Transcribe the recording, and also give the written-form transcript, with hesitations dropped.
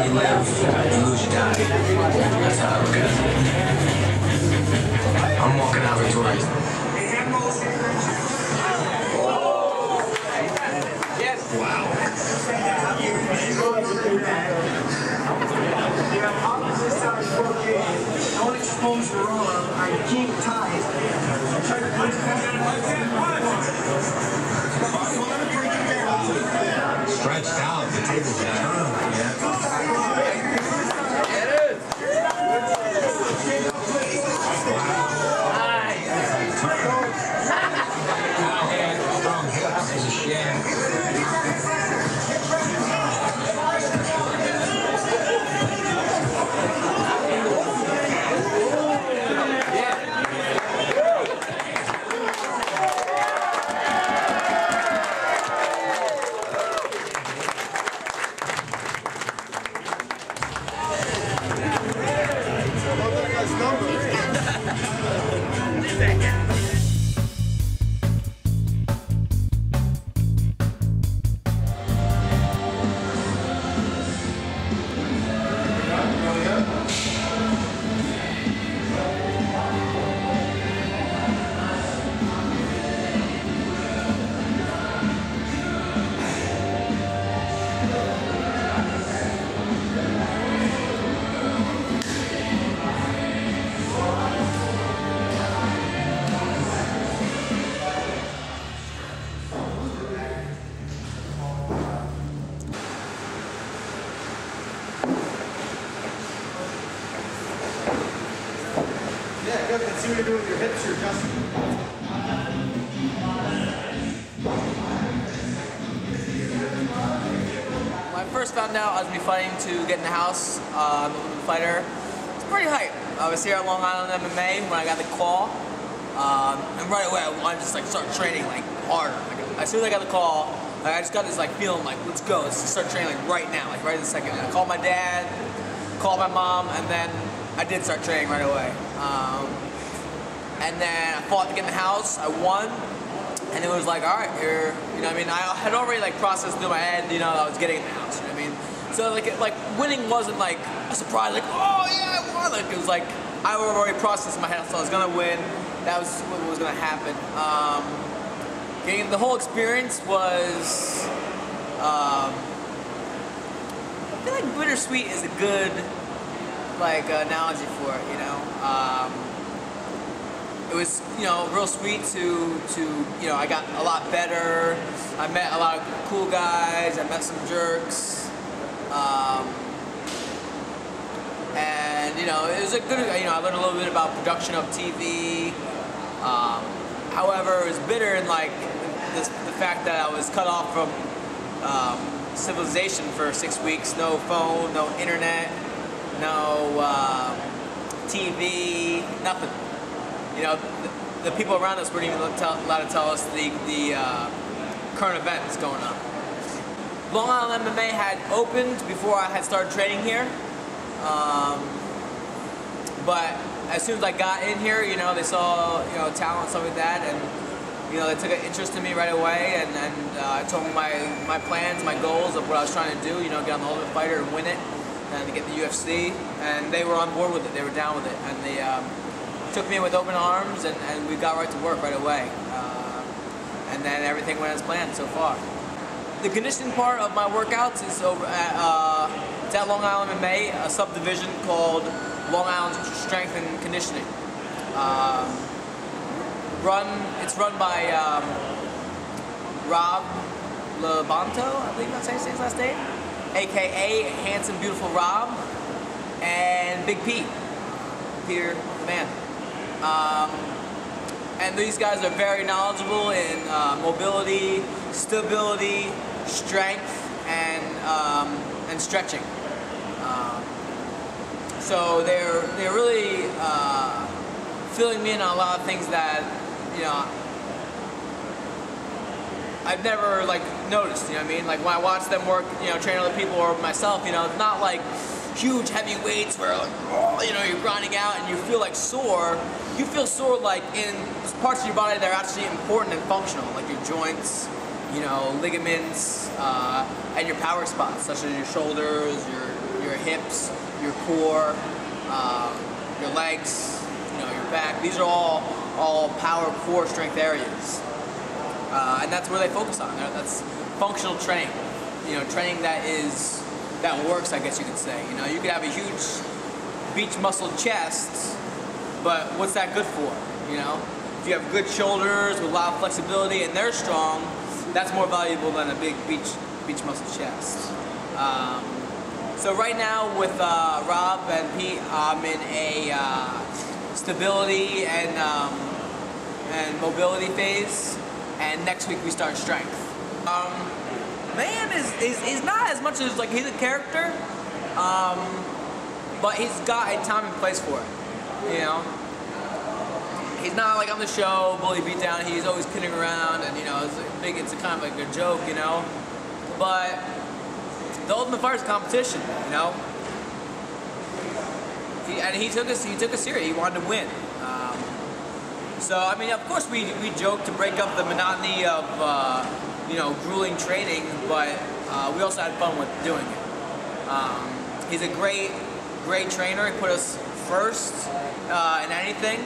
you live, you lose, you die. That's how I look at it. I'm walking out victorious. Wow. Don't expose your arm. I keep tight. Stretched out, the table's down. Yeah, good. Let's see what you're doing with your hips or adjusting. When I first found out I was going to be fighting to get in the house, I'm a Ultimate Fighter, it's pretty hype. I was here at Long Island MMA when I got the call, and right away I wanted to just like start training like harder. Like, as soon as I got the call, like, I just got this like feeling like, let's go, let's just start training like right now, like right this second. And I called my dad, called my mom, and then I did start training right away. And then I fought to get in the house, I won, and it was like, all right, here, you know what I mean? I had already like processed through my head, you know, I was getting in the house, you know what I mean? So like winning wasn't like a surprise, like, oh yeah, I won. Like, it was like, I already processed in my head, so I was gonna win. That was what was gonna happen. The whole experience was, I feel like bittersweet is a good like analogy for it, you know. It was, you know, real sweet to you know, I got a lot better. I met a lot of cool guys. I met some jerks, and you know, it was a good. You know, I learned a little bit about production of TV. However, it was bitter in like the fact that I was cut off from civilization for 6 weeks. No phone, no internet, no TV, nothing. You know, the people around us weren't even allowed to tell us the current events going on. Long Island MMA had opened before I had started training here, but as soon as I got in here, you know, they saw, you know, talent, stuff like that, and you know, they took an interest in me right away, and I told them my plans, my goals of what I was trying to do, you know, get on the Ultimate Fighter and win it, and to get the UFC, and they were on board with it, they were down with it, and they took me with open arms, and we got right to work right away, and then everything went as planned so far. The conditioning part of my workouts is over it's at Long Island MMA, a subdivision called Long Island Strength and Conditioning. It's run by Rob Lebanto, I believe that's how you say his last name, aka Handsome Beautiful Rob, and Big Pete, Peter the Man. And these guys are very knowledgeable in mobility, stability, strength, and stretching. So they're really filling me in on a lot of things that, you know, I've never like noticed. You know what I mean? Like when I watch them work, you know, train other people or myself, you know, it's not like huge heavy weights where like, oh, you know, you're grinding out and you feel like sore. You feel sore like in parts of your body that are actually important and functional, like your joints, you know, ligaments, and your power spots, such as your shoulders, your your hips, your core, your legs, your back. These are all power, core strength areas, and that's where they focus on. That's functional training. Training that works, I guess you could say. You could have a huge beach muscle chest, but what's that good for? If you have good shoulders with a lot of flexibility and they're strong, that's more valuable than a big beach muscle chest. So right now with Rob and Pete, I'm in a stability and mobility phase, and next week we start strength. Man is not as much as he's a character, but he's got a time and place for it. He's not on the show, bully beat down. He's always kidding around, and it's a kind of a joke, But the Ultimate Fighter's competition, and he took it serious. He wanted to win. So I mean, of course, we joke to break up the monotony of grueling training, but we also had fun with doing it. He's a great trainer. He put us first in anything.